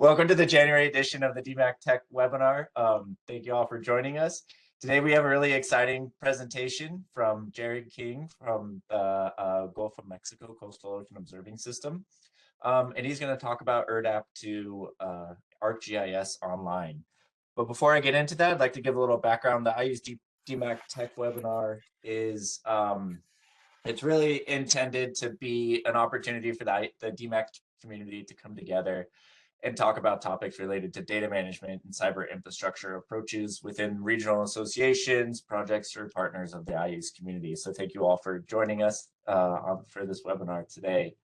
Welcome to the January edition of the DMAC Tech webinar. Thank you all for joining us. Today we have a really exciting presentation from Jared King from the Gulf of Mexico Coastal Ocean Observing System. And he's going to talk about ERDDAP to ArcGIS Online. But before I get into that, I'd like to give a little background. The DMAC Tech webinar is it's really intended to be an opportunity for the DMAC community to come together and talk about topics related to data management and cyber infrastructure approaches within regional associations, projects, or partners of the IU's community. So thank you all for joining us for this webinar today.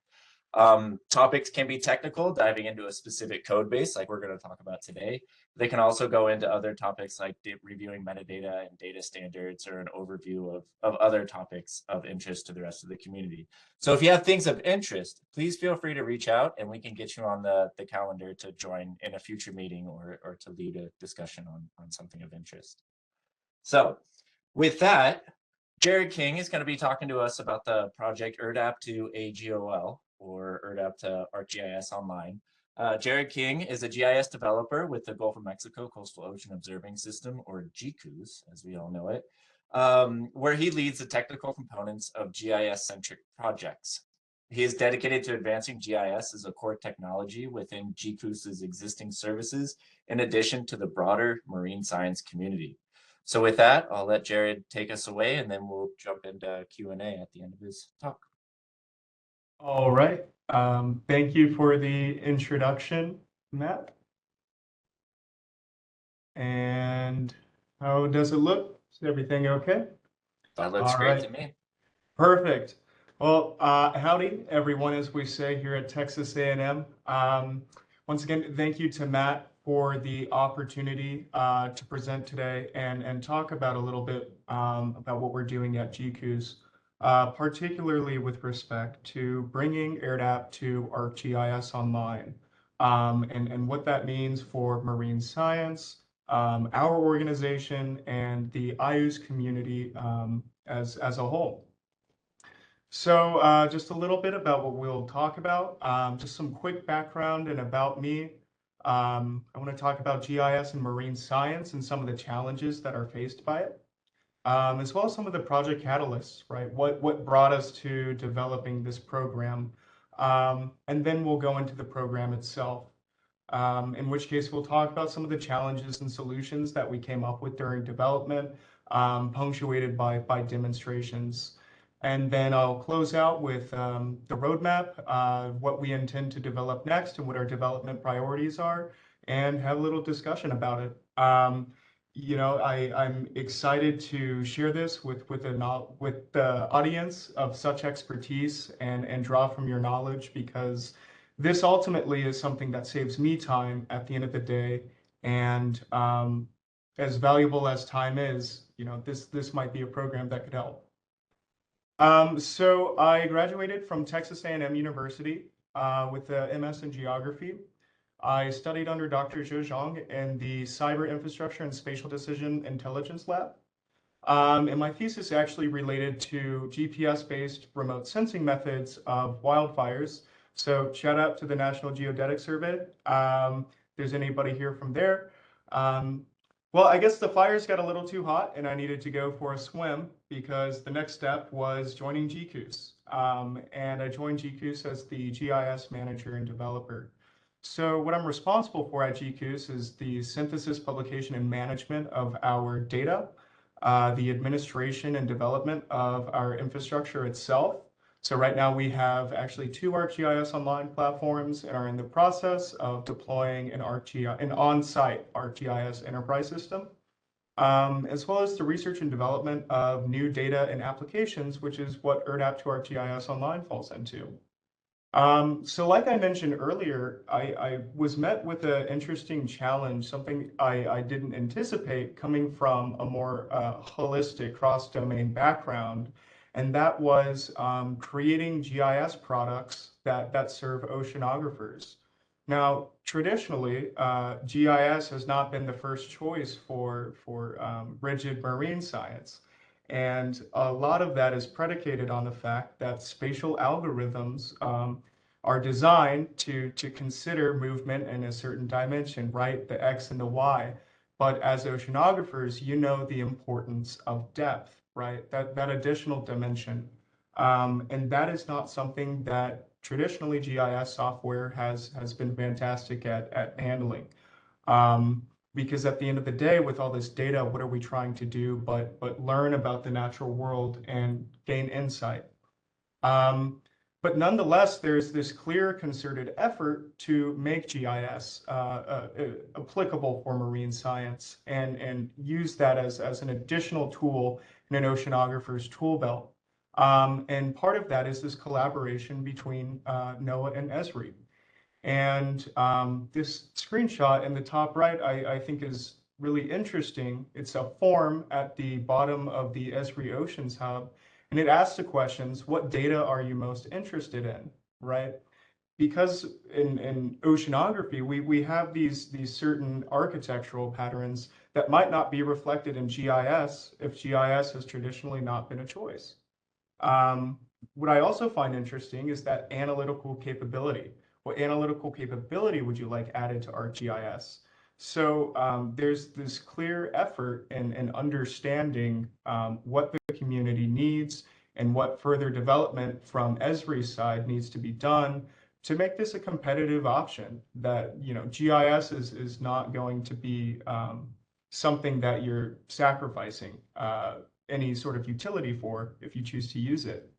Topics can be technical, diving into a specific code base like we're going to talk about today. They can also go into other topics like reviewing metadata and data standards, or an overview of other topics of interest to the rest of the community. So if you have things of interest, please feel free to reach out and we can get you on the calendar to join in a future meeting or to lead a discussion on something of interest. So with that, Jared King is going to be talking to us about the project ERDDAP to AGOL, or ERDDAP to ArcGIS Online. Jared King is a GIS developer with the Gulf of Mexico Coastal Ocean Observing System, or GCOOS, as we all know it, where he leads the technical components of GIS-centric projects. He is dedicated to advancing GIS as a core technology within GCOOS's existing services, in addition to the broader marine science community. So with that, I'll let Jared take us away, and then we'll jump into Q&A at the end of his talk. All right. Thank you for the introduction, Matt. And how does it look? Is everything okay? That looks great to me. Perfect. Well, howdy, everyone, as we say here at Texas A&M. Once again, thank you to Matt for the opportunity to present today and talk about a little bit about what we're doing at GCOOS, particularly with respect to bringing ERDDAP to ArcGIS Online, and what that means for marine science, our organization, and the IU's community as a whole. So just a little bit about what we'll talk about, just some quick background and about me. I want to talk about GIS and marine science and some of the challenges that are faced by it, as well as some of the project catalysts, right? What brought us to developing this program, and then we'll go into the program itself, in which case we'll talk about some of the challenges and solutions that we came up with during development, punctuated by demonstrations. And then I'll close out with the roadmap, what we intend to develop next and what our development priorities are, and have a little discussion about it. You know, I'm excited to share this with the audience of such expertise and draw from your knowledge, because this ultimately is something that saves me time at the end of the day. And as valuable as time is, you know, this might be a program that could help. So I graduated from Texas A&M University with a MS in geography. I studied under Dr. Zhou Zhang in the Cyber Infrastructure and Spatial Decision Intelligence Lab. And my thesis actually related to GPS-based remote sensing methods of wildfires. So shout out to the National Geodetic Survey. If there's anybody here from there. Well, I guess the fires got a little too hot and I needed to go for a swim, because the next step was joining GCOOS. And I joined GCOOS as the GIS manager and developer. So what I'm responsible for at GCOOS is the synthesis, publication, and management of our data, the administration and development of our infrastructure itself. So right now we have actually 2 ArcGIS Online platforms and are in the process of deploying an on-site ArcGIS enterprise system, as well as the research and development of new data and applications, which is what ERDDAP to ArcGIS Online falls into. So like I mentioned earlier, I was met with an interesting challenge, something I didn't anticipate, coming from a more holistic cross-domain background. And that was creating GIS products that serve oceanographers. Now, traditionally, GIS has not been the first choice for rigid marine science. And a lot of that is predicated on the fact that spatial algorithms are designed to consider movement in a certain dimension, right? The X and the Y. But as oceanographers, you know the importance of depth, right? That additional dimension. And that is not something that traditionally GIS software has been fantastic at handling. Because at the end of the day, with all this data, what are we trying to do but learn about the natural world and gain insight? But nonetheless, there's this clear concerted effort to make GIS applicable for marine science and use that as an additional tool in an oceanographer's tool belt. And part of that is this collaboration between NOAA and Esri. And this screenshot in the top right, I think is really interesting. It's a form at the bottom of the Esri Oceans Hub, and it asks the questions, what data are you most interested in, right? Because in oceanography, we have these certain architectural patterns that might not be reflected in GIS if GIS has traditionally not been a choice. What I also find interesting is that analytical capability. What analytical capability would you like added to ArcGIS? So there's this clear effort in understanding what the community needs and what further development from Esri's side needs to be done to make this a competitive option. That, you know, GIS is not going to be something that you're sacrificing any sort of utility for if you choose to use it.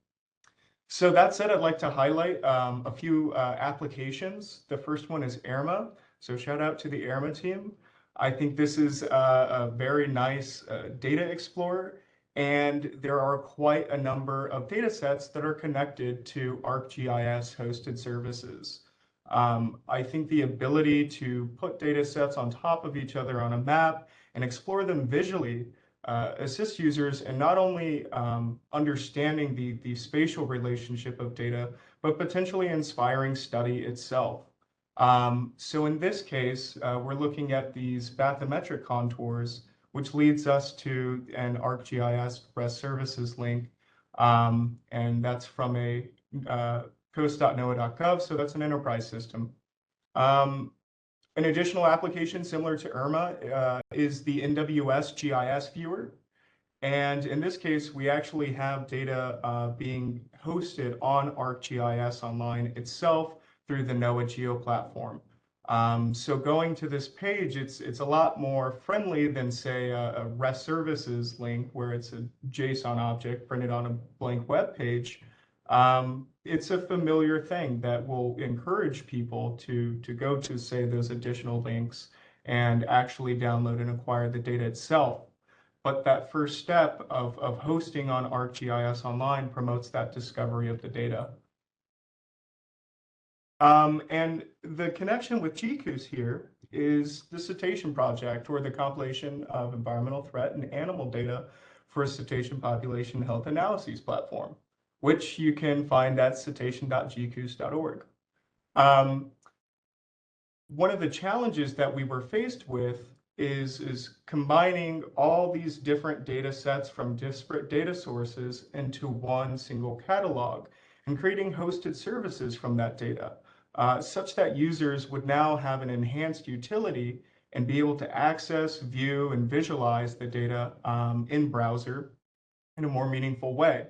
So that said, I'd like to highlight a few applications. The first one is ERMA. So shout out to the ERMA team. I think this is a very nice data explorer, and there are quite a number of data sets that are connected to ArcGIS hosted services. I think the ability to put data sets on top of each other on a map and explore them visually assist users in not only understanding the spatial relationship of data, but potentially inspiring study itself. So in this case, we're looking at these bathymetric contours, which leads us to an ArcGIS REST services link. And that's from a coast.noaa.gov, so that's an enterprise system. An additional application similar to IRMA is the NWS GIS viewer. And in this case, we actually have data being hosted on ArcGIS Online itself through the NOAA Geo platform. So going to this page, it's a lot more friendly than, say, a REST services link where it's a JSON object printed on a blank web page. It's a familiar thing that will encourage people to go to, say, those additional links and actually download and acquire the data itself. But that first step of hosting on ArcGIS Online promotes that discovery of the data. And the connection with GCUS here is the Cetacean Project, or the compilation of environmental threat and animal data for a cetacean population health analyses platform, which you can find at cetacean.gcus.org. One of the challenges that we were faced with is combining all these different data sets from disparate data sources into one single catalog and creating hosted services from that data, such that users would now have an enhanced utility and be able to access, view, and visualize the data in browser in a more meaningful way.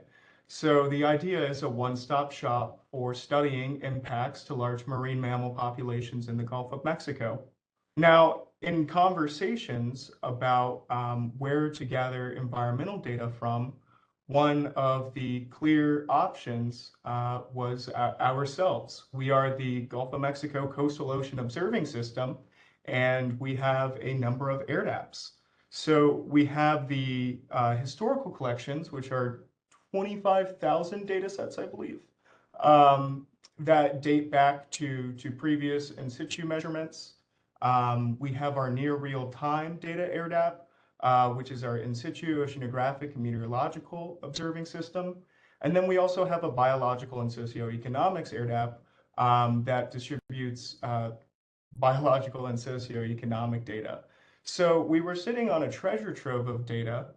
So the idea is a one-stop shop for studying impacts to large marine mammal populations in the Gulf of Mexico. Now, in conversations about where to gather environmental data from, one of the clear options was ourselves. We are the Gulf of Mexico Coastal Ocean Observing System, and we have a number of ERDDAPs. So we have the historical collections, which are 25,000 data sets, I believe, that date back to previous in situ measurements. We have our near real-time data ERDDAP, which is our in situ oceanographic and meteorological observing system. And then we also have a biological and socioeconomics ERDDAP that distributes biological and socioeconomic data. So we were sitting on a treasure trove of data,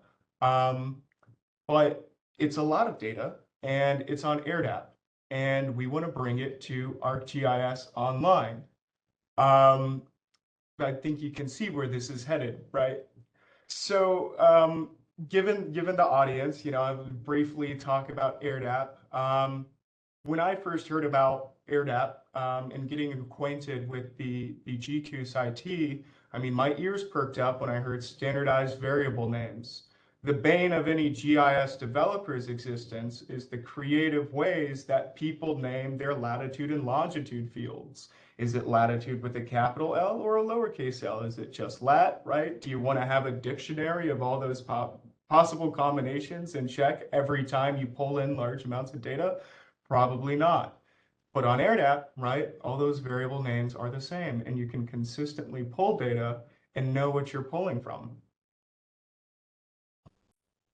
but it's a lot of data, and it's on ERDDAP. and we want to bring it to ArcGIS Online. I think you can see where this is headed, right? So, given the audience, I'll briefly talk about ERDDAP. When I first heard about ERDDAP and getting acquainted with the GCUS IT, I mean, my ears perked up when I heard standardized variable names. The bane of any GIS developer's existence is the creative ways that people name their latitude and longitude fields. Is it latitude with a capital L or a lowercase l? Is it just lat, right? Do you want to have a dictionary of all those possible combinations and check every time you pull in large amounts of data? Probably not. But on ERDDAP, right, all those variable names are the same, and you can consistently pull data and know what you're pulling from.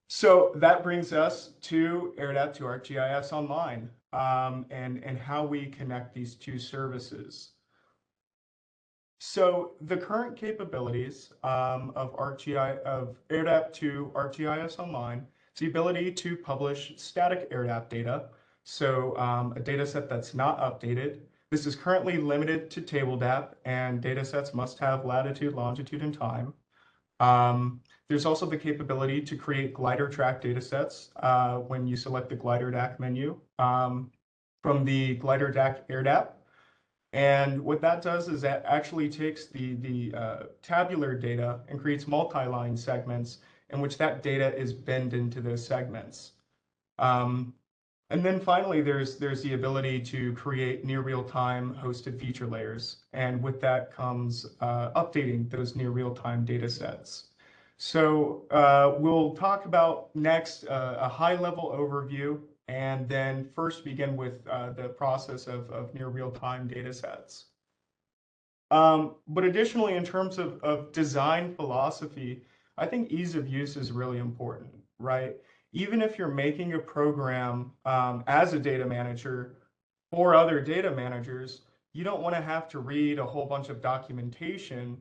So that brings us to ERDDAP, to ArcGIS Online, and how we connect these two services. So the current capabilities of ERDDAP to ArcGIS Online is the ability to publish static ERDDAP data, so a data set that's not updated. This is currently limited to table DAP, and data sets must have latitude, longitude, and time. There's also the capability to create glider track data sets when you select the glider DAC menu from the glider DAC ERDDAP. And what that does is that actually takes the tabular data and creates multi-line segments in which that data is binned into those segments. And then finally, there's the ability to create near real-time hosted feature layers. And with that comes updating those near real-time data sets. So we'll talk about next a high-level overview, and then first begin with the process of near real-time data sets. But additionally, in terms of design philosophy, I think ease of use is really important, right? Even if you're making a program as a data manager for other data managers, you don't want to have to read a whole bunch of documentation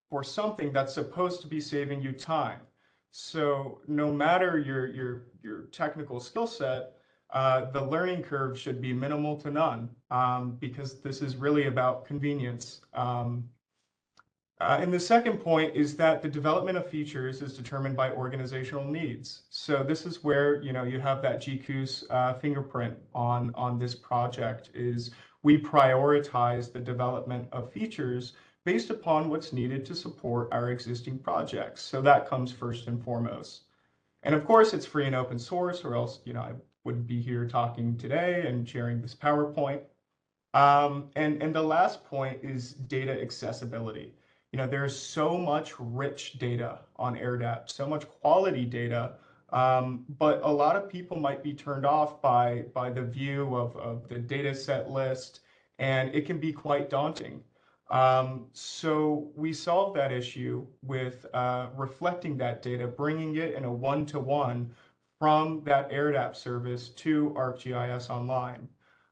for something that's supposed to be saving you time. So no matter your technical skill set, the learning curve should be minimal to none, because this is really about convenience. And the second point is that the development of features is determined by organizational needs. So this is where you have that GCUS fingerprint on this project. Is we prioritize the development of features based upon what's needed to support our existing projects. So that comes first and foremost. And of course, it's free and open source, or else I wouldn't be here talking today and sharing this PowerPoint. And the last point is data accessibility. There's so much rich data on ERDDAP, so much quality data, but a lot of people might be turned off by the view of the data set list, and it can be quite daunting. So we solve that issue with reflecting that data, bringing it in a one-to-one from that ERDDAP service to ArcGIS Online.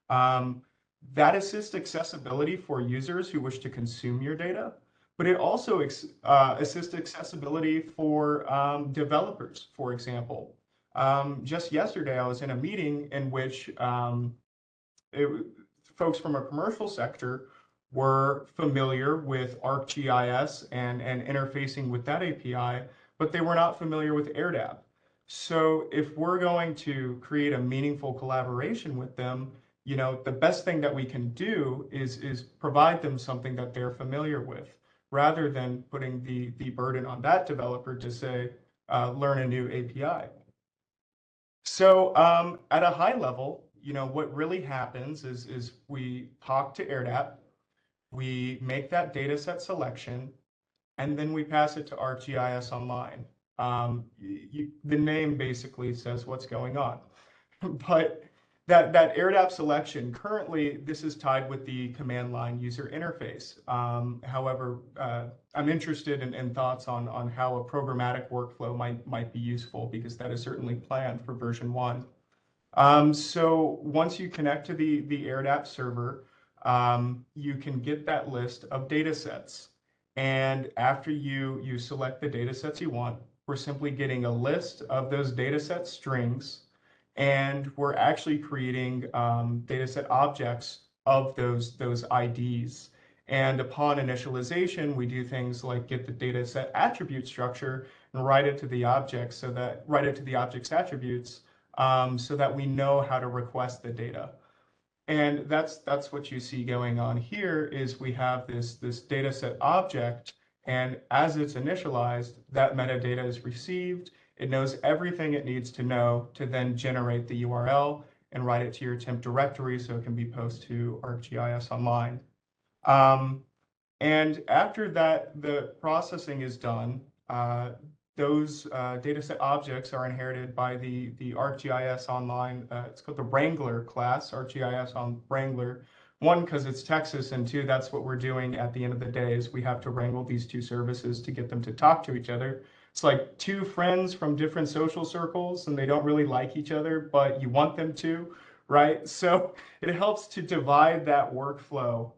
That assists accessibility for users who wish to consume your data, but it also assists accessibility for developers, for example. Just yesterday, I was in a meeting in which folks from a commercial sector were familiar with ArcGIS and interfacing with that API, but they were not familiar with ERDDAP. So if we're going to create a meaningful collaboration with them, the best thing that we can do is provide them something that they're familiar with, rather than putting the burden on that developer to say, learn a new API. So at a high level, what really happens is we talk to ERDDAP, we make that data set selection, and then we pass it to ArcGIS Online. The name basically says what's going on. But that ERDDAP selection, currently, this is tied with the command line user interface. However, I'm interested in thoughts on how a programmatic workflow might be useful, because that is certainly planned for version 1. So once you connect to the ERDDAP server, you can get that list of data sets. And after you select the data sets you want, we're simply getting a list of those data set strings. And we're actually creating data set objects of those IDs. And upon initialization, we do things like get the data set attribute structure and write it to the object write it to the object's attributes so that we know how to request the data. And that's what you see going on here is we have this data set object, and as it's initialized, that metadata is received. It knows everything it needs to know to then generate the URL and write it to your temp directory so it can be posted to ArcGIS Online. And after that, the processing is done. Those dataset objects are inherited by the ArcGIS Online. It's called the Wrangler class, ArcGIS on Wrangler. One, because it's Texas, and two, that's what we're doing at the end of the day is we have to wrangle these two services to get them to talk to each other. It's like two friends from different social circles, and they don't really like each other, but you want them to, right? So it helps to divide that workflow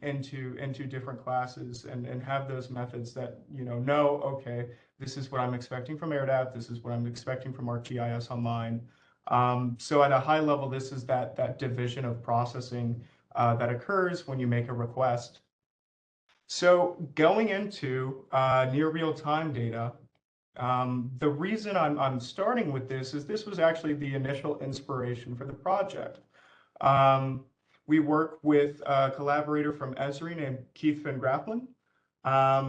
into different classes and have those methods that, know, okay, this is what I'm expecting from ERDDAP, this is what I'm expecting from ArcGIS Online. So at a high level, this is that division of processing that occurs when you make a request. So going into near real-time data, the reason I'm starting with this is this was actually the initial inspiration for the project. We work with a collaborator from Esri named Keith Van Grafflin,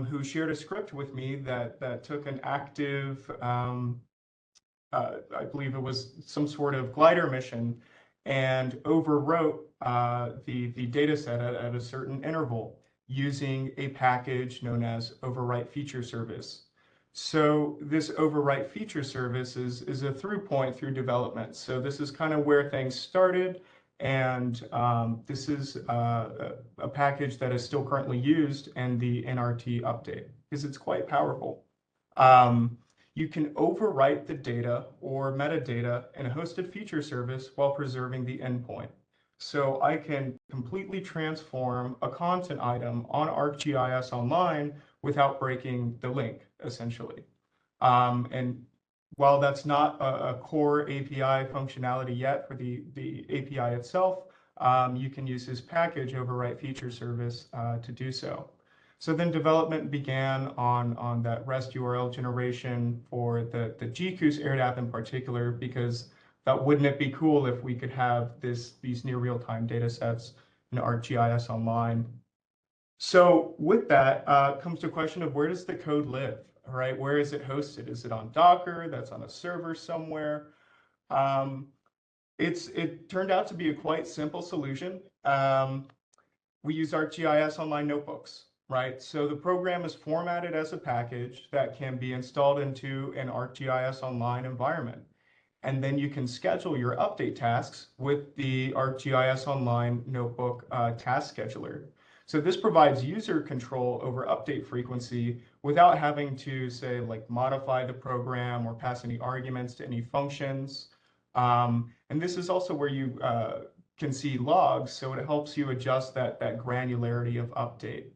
who shared a script with me that took an active, I believe it was some sort of glider mission, and overwrote the data set at a certain interval using a package known as overwrite feature service. So this overwrite feature service is a through point through development. So this is kind of where things started. And this is a package that is still currently used in the NRT update because it's quite powerful. You can overwrite the data or metadata in a hosted feature service while preserving the endpoint. So I can completely transform a content item on ArcGIS Online without breaking the link, essentially. And while that's not a core API functionality yet for the API itself, you can use this package overwrite feature service to do so. So then development began on that REST URL generation for the GCUS ERDDAP in particular, because wouldn't it be cool if we could have these near real-time data sets in ArcGIS Online? So with that comes the question of where does the code live, right? Where is it hosted? Is it on Docker? That's on a server somewhere? It turned out to be a quite simple solution. We use ArcGIS Online notebooks, right? So the program is formatted as a package that can be installed into an ArcGIS Online environment. And then you can schedule your update tasks with the ArcGIS Online notebook task scheduler. So this provides user control over update frequency without having to, say, like modify the program or pass any arguments to any functions. And this is also where you can see logs, so it helps you adjust that granularity of update.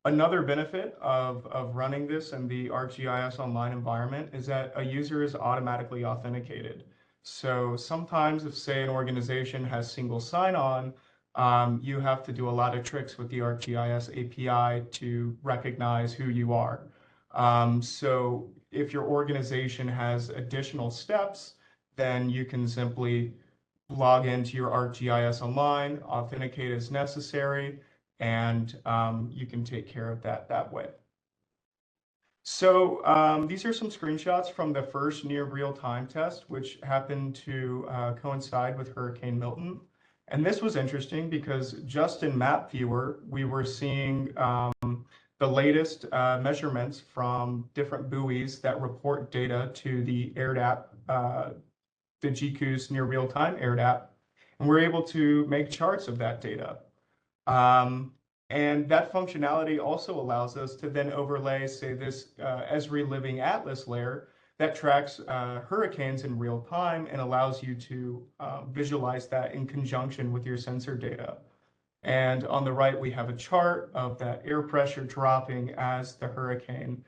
Another benefit of running this in the ArcGIS Online environment is that a user is automatically authenticated. So sometimes if, say, an organization has single sign-on, you have to do a lot of tricks with the ArcGIS API to recognize who you are. So if your organization has additional steps, then you can simply log into your ArcGIS Online, authenticate as necessary, and you can take care of that way. So these are some screenshots from the first near real-time test, which happened to coincide with Hurricane Milton. And this was interesting because just in Map Viewer, we were seeing the latest measurements from different buoys that report data to the ERDDAP, the GCUS near real-time ERDDAP, and we're able to make charts of that data. And that functionality also allows us to then overlay, say, this Esri Living Atlas layer that tracks hurricanes in real time and allows you to visualize that in conjunction with your sensor data. And on the right, we have a chart of that air pressure dropping as the hurricane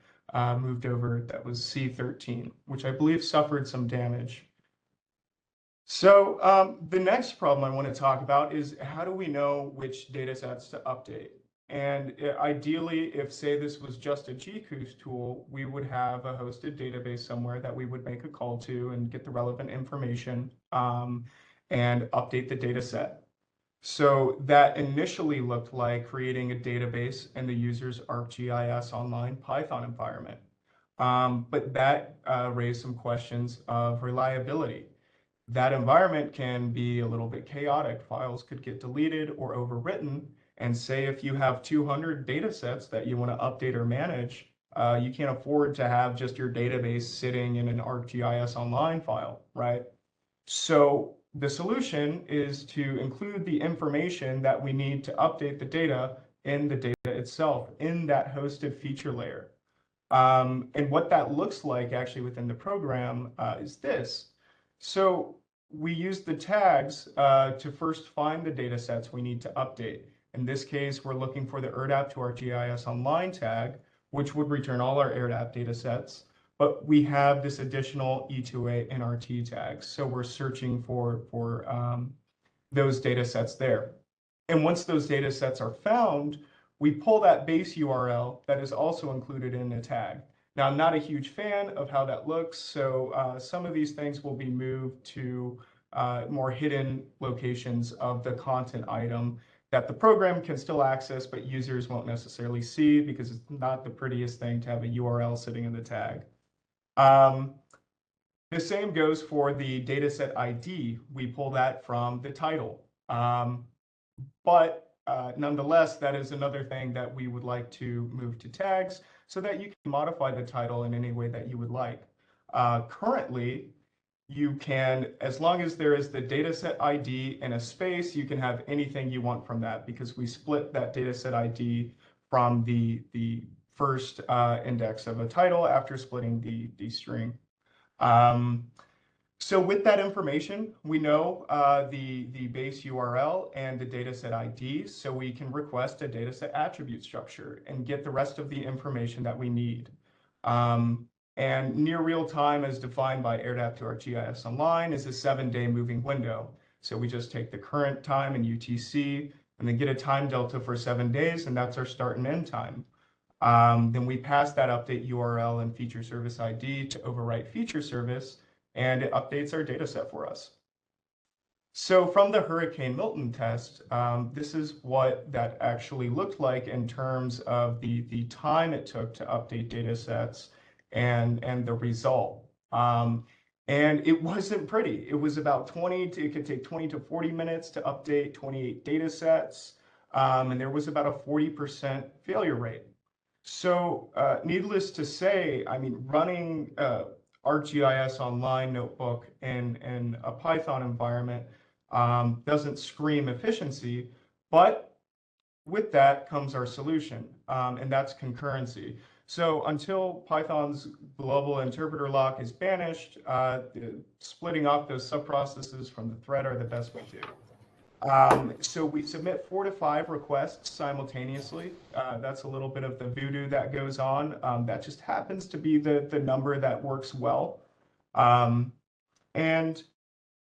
moved over. That was C13, which I believe suffered some damage. So the next problem I want to talk about is how do we know which data sets to update? And ideally, if say this was just a GCOOS tool, we would have a hosted database somewhere that we would make a call to and get the relevant information and update the data set. So that initially looked like creating a database in the user's ArcGIS Online Python environment. But that raised some questions of reliability. That environment can be a little bit chaotic. Files could get deleted or overwritten. And say if you have 200 data sets that you want to update or manage, you can't afford to have just your database sitting in an ArcGIS Online file, right? So the solution is to include the information that we need to update the data in the data itself, in that hosted feature layer. And what that looks like actually within the program is this. So we use the tags to first find the data sets we need to update. In this case, we're looking for the ERDDAP to ArcGIS Online tag, which would return all our ERDDAP data sets. But we have this additional E2A NRT tags. So we're searching for those data sets there. And once those data sets are found, we pull that base URL that is also included in the tag. Now, I'm not a huge fan of how that looks, so some of these things will be moved to more hidden locations of the content item that the program can still access, but users won't necessarily see because it's not the prettiest thing to have a URL sitting in the tag. The same goes for the dataset ID. We pull that from the title. But nonetheless, that is another thing that we would like to move to tags so that you can modify the title in any way that you would like. Currently, you can, as long as there is the dataset ID and a space, you can have anything you want from that because we split that dataset ID from the first index of a title after splitting the string. So with that information, we know the base URL and the dataset IDs, so we can request a dataset attribute structure and get the rest of the information that we need. And near real time, as defined by ERDDAP to ArcGIS Online, is a 7-day moving window. So we just take the current time in UTC and then get a time delta for 7 days, and that's our start and end time. Then we pass that update URL and feature service ID to overwrite feature service, and it updates our data set for us. So from the Hurricane Milton test, this is what that actually looked like in terms of the time it took to update data sets and the result. And it wasn't pretty. It was about it could take 20 to 40 minutes to update 28 data sets. And there was about a 40% failure rate. So needless to say, I mean, running ArcGIS Online notebook in a Python environment doesn't scream efficiency, but with that comes our solution, and that's concurrency. So until Python's global interpreter lock is banished, splitting off those subprocesses from the thread are the best we do. So we submit 4 to 5 requests simultaneously. That's a little bit of the voodoo that goes on. That just happens to be the number that works well. And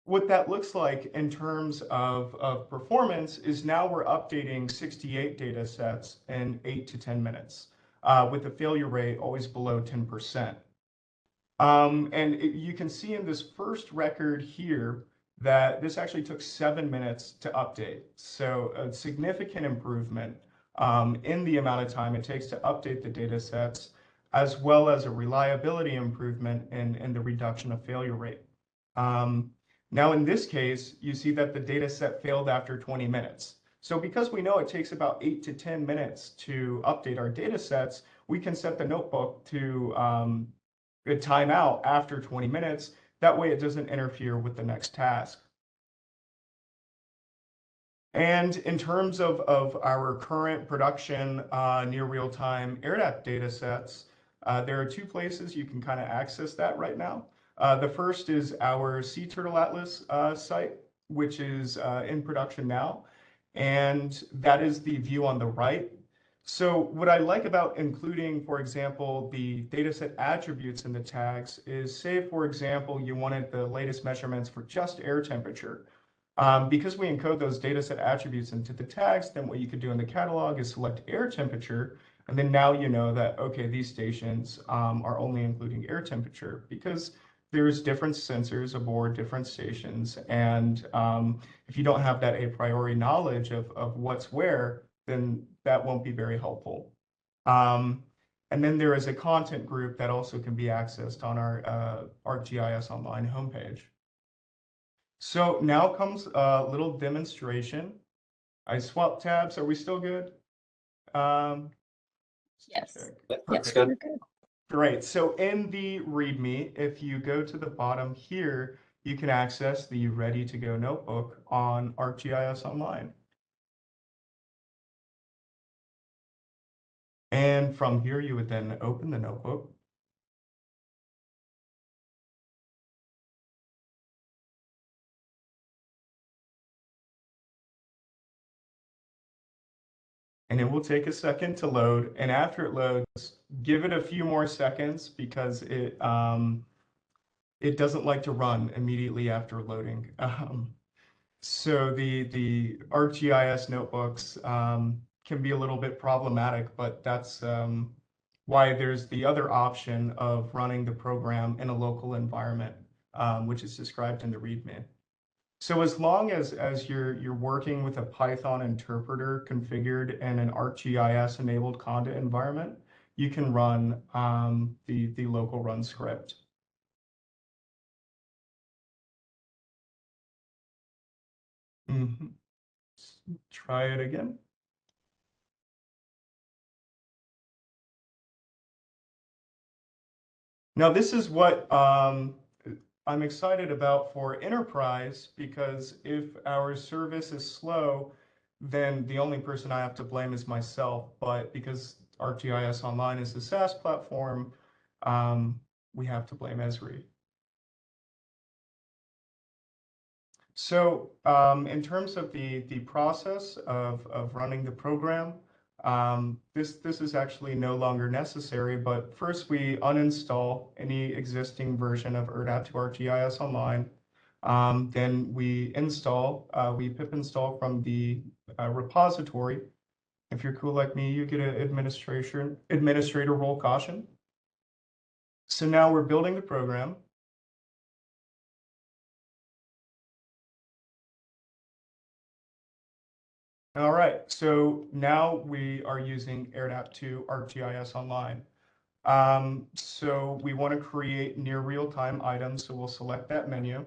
what that looks like in terms of performance is now we're updating 68 data sets in 8 to 10 minutes with a failure rate always below 10%. You can see in this first record here that this actually took 7 minutes to update. So a significant improvement in the amount of time it takes to update the data sets, as well as a reliability improvement in the reduction of failure rate. Now, in this case, you see that the data set failed after 20 minutes. So because we know it takes about 8 to 10 minutes to update our data sets, we can set the notebook to a timeout after 20 minutes. That way it doesn't interfere with the next task. And in terms of our current production near real-time ERDDAP data sets, there are 2 places you can kind of access that right now. The first is our Sea Turtle Atlas site, which is in production now. And that is the view on the right. So what I like about including, for example, the dataset attributes in the tags is, say, for example, you wanted the latest measurements for just air temperature. Because we encode those dataset attributes into the tags, then what you could do in the catalog is select air temperature, and then now you know that, okay, these stations are only including air temperature because there's different sensors aboard different stations, and if you don't have that a priori knowledge of what's where, then that won't be very helpful. And then there is a content group that also can be accessed on our ArcGIS Online homepage. So now comes a little demonstration. I swapped tabs. Are we still good? Yes. Check. Yep, Yes, that's good. we're good. Great. So in the README, if you go to the bottom here, you can access the Ready to Go notebook on ArcGIS Online. And from here, you would then open the notebook. And it will take a second to load. And after it loads, give it a few more seconds because it doesn't like to run immediately after loading. So the ArcGIS notebooks can be a little bit problematic, but that's why there's the other option of running the program in a local environment, which is described in the README. So as long as you're working with a Python interpreter configured in an ArcGIS enabled Conda environment, you can run the local run script. Try it again. Now this is what I'm excited about for enterprise, because if our service is slow, then the only person I have to blame is myself. But because ArcGIS Online is a SaaS platform, we have to blame Esri. So in terms of the process of running the program, this is actually no longer necessary, but first we uninstall any existing version of ERDDAP to ArcGIS Online. Then we pip install from the repository. If you're cool like me, you get an administrator role caution. So now we're building the program. All right, so now we are using ERDDAP to ArcGIS Online. So we want to create near real-time items, so we'll select that menu.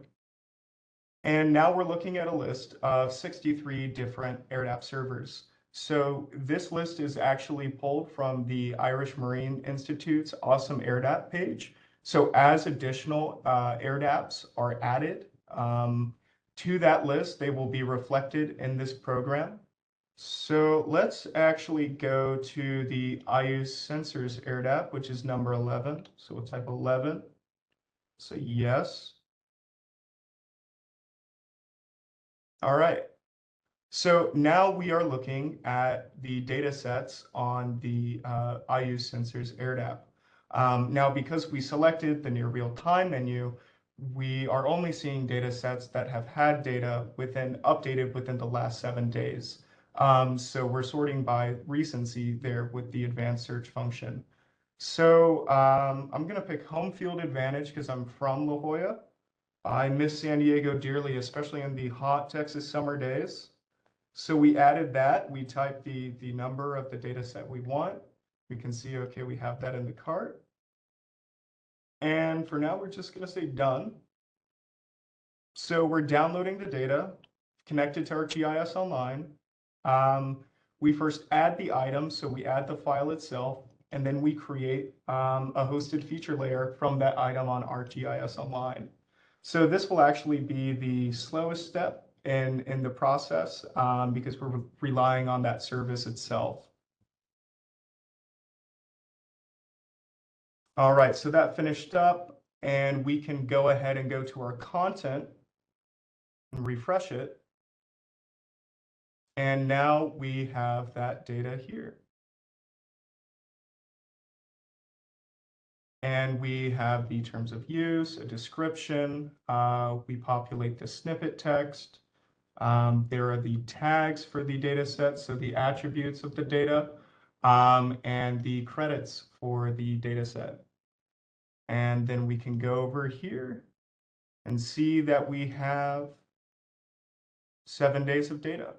And now we're looking at a list of 63 different ERDDAP servers. So this list is actually pulled from the Irish Marine Institute's Awesome ERDDAP page. So as additional ERDDAPs are added to that list, they will be reflected in this program. So let's actually go to the IU Sensors ERDDAP, which is number 11. So we'll type 11. So yes. All right. So now we are looking at the data sets on the IU Sensors ERDDAP. Now, because we selected the near real-time menu, we are only seeing data sets that have had data updated within the last 7 days. So we're sorting by recency there with the advanced search function. So I'm going to pick home field advantage because I'm from La Jolla. I miss San Diego dearly, especially in the hot Texas summer days. So we added that. We typed the number of the data set we want. We can see, okay, we have that in the cart. And for now, we're just going to say done. So we're downloading the data, connected to ArcGIS Online. We first add the item, so we add the file itself, and then we create a hosted feature layer from that item on ArcGIS Online. So this will actually be the slowest step in the process because we're relying on that service itself. All right, so that finished up, and we can go ahead and go to our content and refresh it. And now we have that data here. And we have the terms of use, a description. We populate the snippet text. There are the tags for the data set, so the attributes of the data, and the credits for the data set. And then we can go over here and see that we have 7 days of data.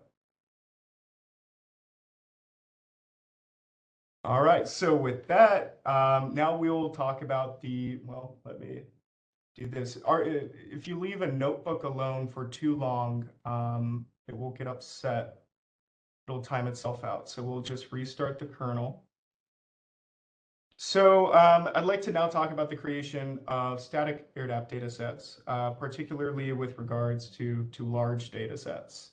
All right, so with that, now we will talk about well, let me do this. If you leave a notebook alone for too long, it will get upset. It'll time itself out. So we'll just restart the kernel. So I'd like to now talk about the creation of static ERDDAP datasets, particularly with regards to large datasets.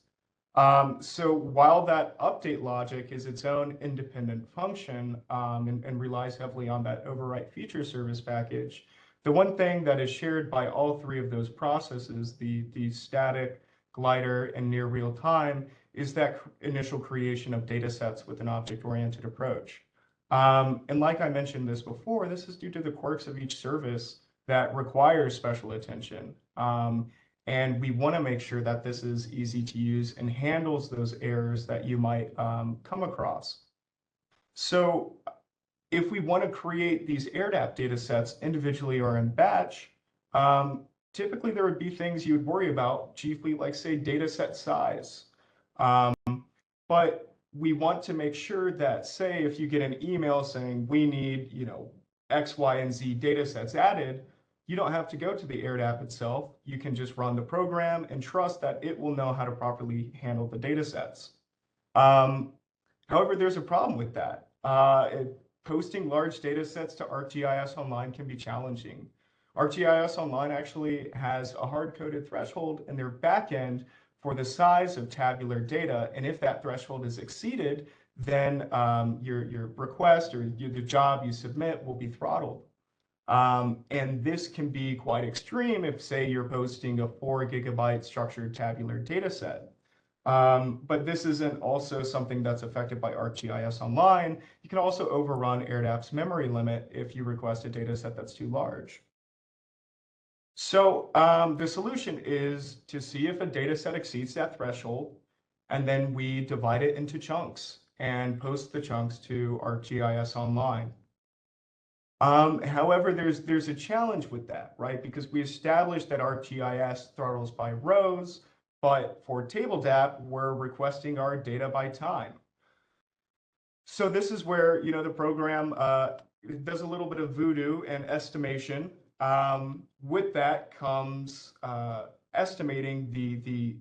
So while that update logic is its own independent function and relies heavily on that overwrite feature service package, the one thing that is shared by all 3 of those processes, the static, glider, and near real time, is that initial creation of data sets with an object-oriented approach. And like I mentioned this before, this is due to the quirks of each service that requires special attention. And we want to make sure that this is easy to use and handles those errors that you might come across. So if we want to create these ERDDAP data sets individually or in batch, typically there would be things you would worry about, chiefly like, say, data set size. But we want to make sure that, say, if you get an email saying we need, X, Y, and Z data sets added, you don't have to go to the ERDDAP itself. You can just run the program and trust that it will know how to properly handle the data sets. However, there's a problem with that. Posting large data sets to ArcGIS Online can be challenging. ArcGIS Online actually has a hard-coded threshold in their backend for the size of tabular data, and if that threshold is exceeded, then your request or the job you submit will be throttled. And this can be quite extreme if, say, you're posting a 4 GB structured tabular data set. But this isn't also something that's affected by ArcGIS Online. You can also overrun ERDDAP's memory limit if you request a data set that's too large. So the solution is to see if a data set exceeds that threshold, and then we divide it into chunks and post the chunks to ArcGIS Online. However, there's a challenge with that, right? Because we established that ArcGIS throttles by rows, but for TableDAP, we're requesting our data by time. So this is where, the program does a little bit of voodoo and estimation. With that comes estimating the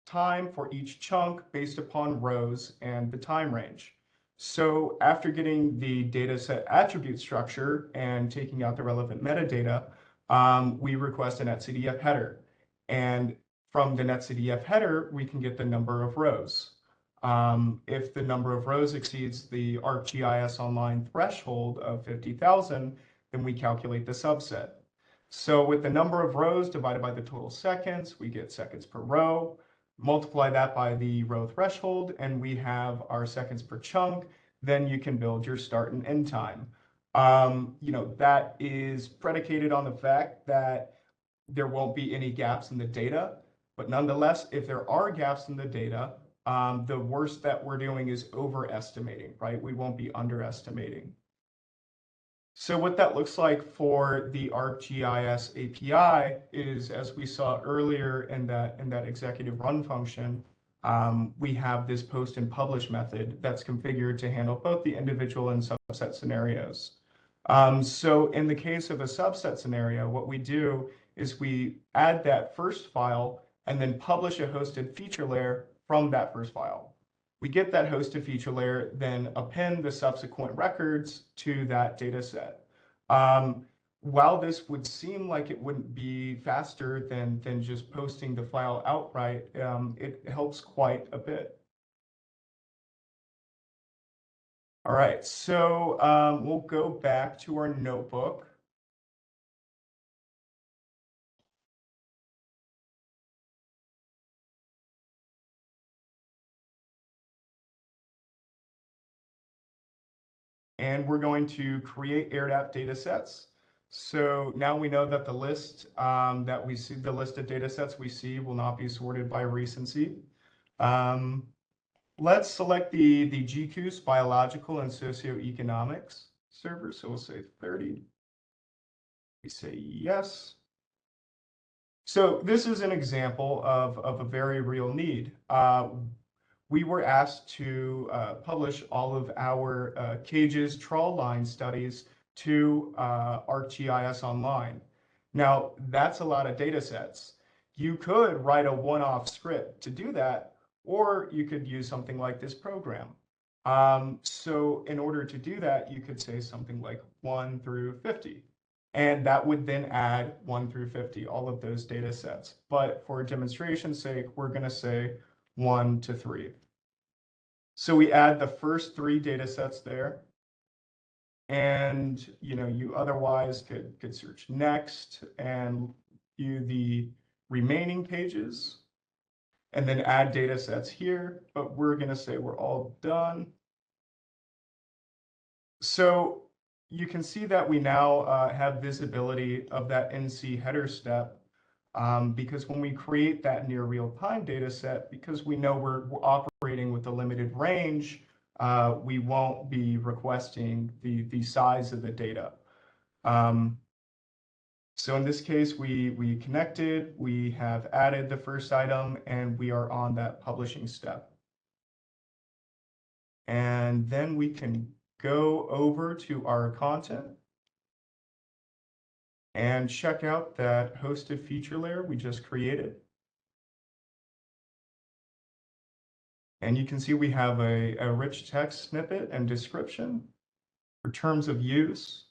time for each chunk based upon rows and the time range. So after getting the data set attribute structure and taking out the relevant metadata, we request a netcdf header. And from the netcdf header, we can get the number of rows. If the number of rows exceeds the ArcGIS Online threshold of 50,000, then we calculate the subset. So with the number of rows divided by the total seconds, we get seconds per row. Multiply that by the row threshold, and we have our seconds per chunk. Then you can build your start and end time. That is predicated on the fact that there won't be any gaps in the data. But nonetheless, if there are gaps in the data, the worst that we're doing is overestimating, right? We won't be underestimating. So what that looks like for the ArcGIS API is, as we saw earlier in that executive run function, we have this post and publish method that's configured to handle both the individual and subset scenarios. So in the case of a subset scenario, what we do is we add that first file and then publish a hosted feature layer from that first file. We get that hosted feature layer, then append the subsequent records to that data set. While this would seem like it wouldn't be faster than just posting the file outright, it helps quite a bit. All right, so we'll go back to our notebook. And we're going to create ERDDAP data sets. So now we know that the list that we see, the list of data sets we see will not be sorted by recency. Let's select the GCUS, biological and socioeconomics server. So we'll say 30. We say yes. So this is an example of a very real need. We were asked to publish all of our cages trawl line studies to ArcGIS Online. Now, that's a lot of data sets. You could write a one-off script to do that, or you could use something like this program. So in order to do that, you could say something like 1 through 50. And that would then add 1 through 50, all of those data sets. But for demonstration's sake, we're going to say 1 to 3. So we add the first 3 data sets there. And you otherwise could search next and view the remaining pages and then add data sets here. But we're going to say we're all done. So you can see that we now have visibility of that NC header step because when we create that near real-time data set, because we know we're operating with a limited range, we won't be requesting the size of the data. So in this case, we connected, we have added the first item, and we are on that publishing step. And then we can go over to our content and check out that hosted feature layer we just created. And you can see we have a rich text snippet and description for terms of use,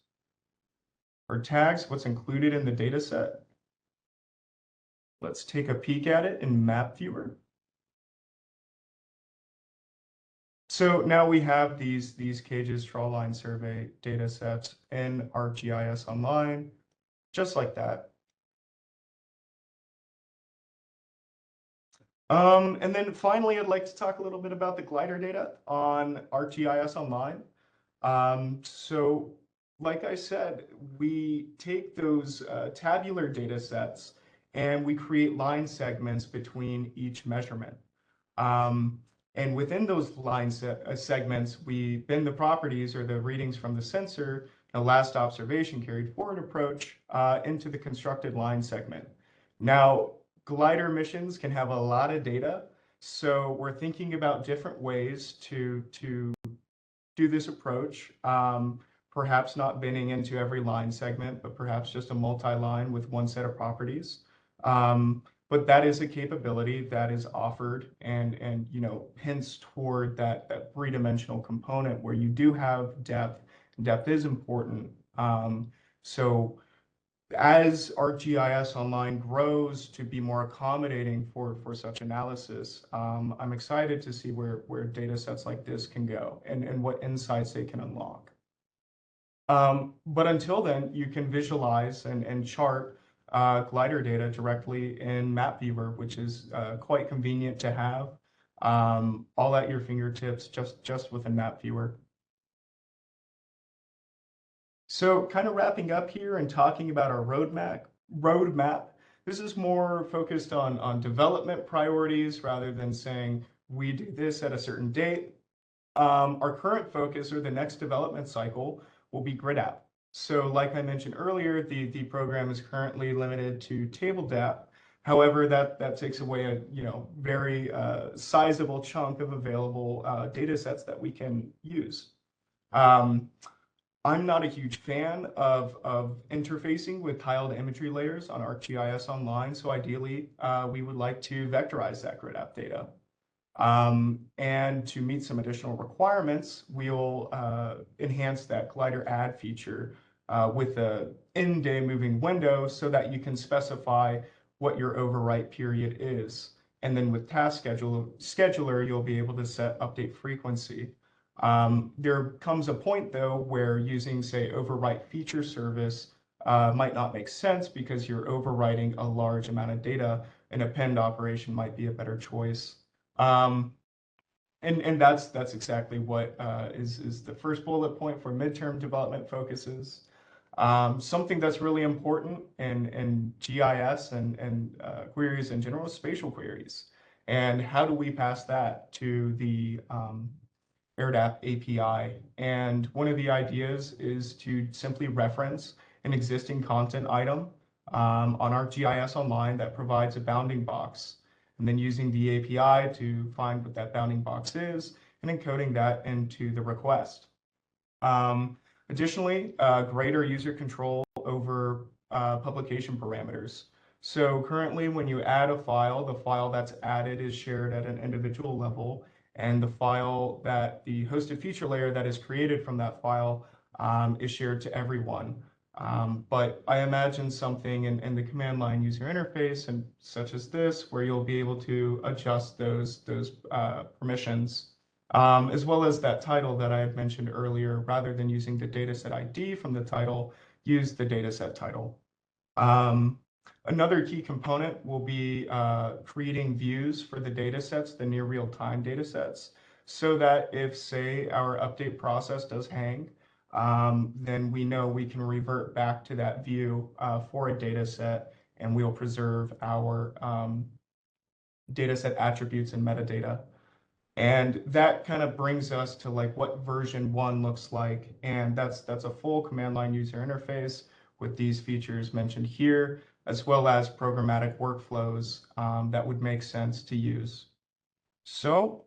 for tags, what's included in the data set. Let's take a peek at it in Map Viewer. So now we have these cages trawl line survey data sets in ArcGIS Online, just like that. And then finally, I'd like to talk a little bit about the glider data on ArcGIS Online. So like I said, we take those tabular data sets and we create line segments between each measurement. And within those line segments, we bin the properties or the readings from the sensor, the last observation carried forward approach into the constructed line segment. Now, glider missions can have a lot of data, so we're thinking about different ways to do this approach. Perhaps not binning into every line segment, but perhaps just a multi-line with one set of properties. But that is a capability that is offered and hints toward that three-dimensional component where you do have depth. Depth is important. So as ArcGIS Online grows to be more accommodating for such analysis, I'm excited to see where data sets like this can go and what insights they can unlock. But until then, you can visualize and chart glider data directly in Map Viewer, which is quite convenient to have, all at your fingertips, just with a Map Viewer. So kind of wrapping up here and talking about our roadmap, this is more focused on development priorities rather than saying we do this at a certain date. Our current focus or the next development cycle will be GridApp. So like I mentioned earlier, the program is currently limited to TableDAP. However, that takes away a very sizable chunk of available data sets that we can use. I'm not a huge fan of interfacing with tiled imagery layers on ArcGIS Online. So ideally, we would like to vectorize that GridApp data. And to meet some additional requirements, we'll enhance that glider add feature with the in-day moving window so that you can specify what your overwrite period is. And then with Task Scheduler, you'll be able to set update frequency. There comes a point, though, where using, say, overwrite feature service might not make sense because you're overwriting a large amount of data. An append operation might be a better choice. And that's exactly what is the first bullet point for midterm development focuses. Something that's really important in GIS and queries in general is spatial queries. And how do we pass that to the ERDDAP API? And one of the ideas is to simply reference an existing content item on ArcGIS Online that provides a bounding box, and then using the API to find what that bounding box is and encoding that into the request. Additionally, greater user control over publication parameters. So currently, when you add a file, the file that's added is shared at an individual level, and the file that the hosted feature layer that is created from that file is shared to everyone. But I imagine something in the command line user interface and such as this, where you'll be able to adjust those permissions, as well as that title that I had mentioned earlier. Rather than using the dataset ID from the title, use the dataset title. Another key component will be creating views for the datasets, the near real-time datasets, so that if, say, our update process does hang, then we know we can revert back to that view for a dataset, and we'll preserve our dataset attributes and metadata. And that kind of brings us to like what version 1 looks like. And that's a full command line user interface with these features mentioned here, as well as programmatic workflows that would make sense to use. So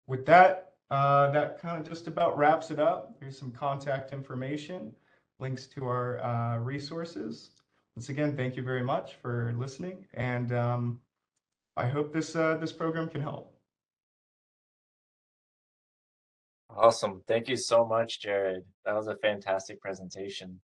with that, that kind of just about wraps it up. Here's some contact information, links to our resources. Once again, thank you very much for listening. And I hope this program can help. Awesome. Thank you so much, Jared. That was a fantastic presentation.